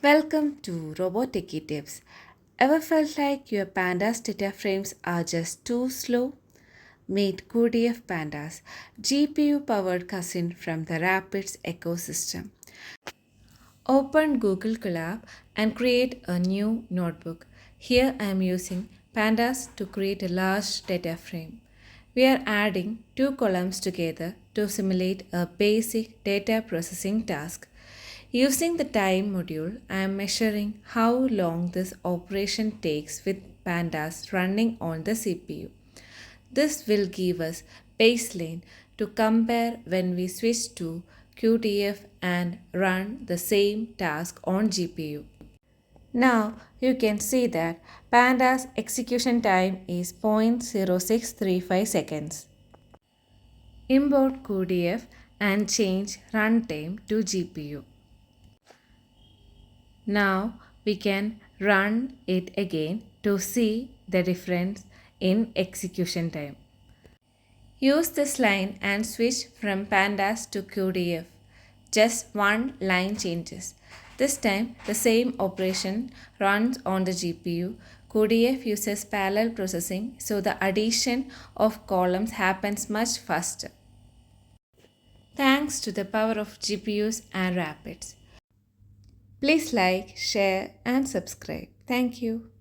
Welcome to Robotic Tips. Ever felt like your Pandas data frames are just too slow? Meet cuDF Pandas, GPU powered cousin from the Rapids ecosystem. Open Google Colab and create a new notebook. Here I am using Pandas to create a large data frame. We are adding two columns together to simulate a basic data processing task. Using the time module, I am measuring how long this operation takes with Pandas running on the CPU. This will give us baseline to compare when we switch to cuDF and run the same task on GPU. Now you can see that Pandas execution time is 0.0635 seconds. Import cuDF and change runtime to GPU. Now we can run it again to see the difference in execution time. Use this line and switch from Pandas to cuDF. Just one line changes. This time the same operation runs on the GPU. cuDF uses parallel processing, so the addition of columns happens much faster. Thanks to the power of GPUs and Rapids. Please like, share and subscribe. Thank you.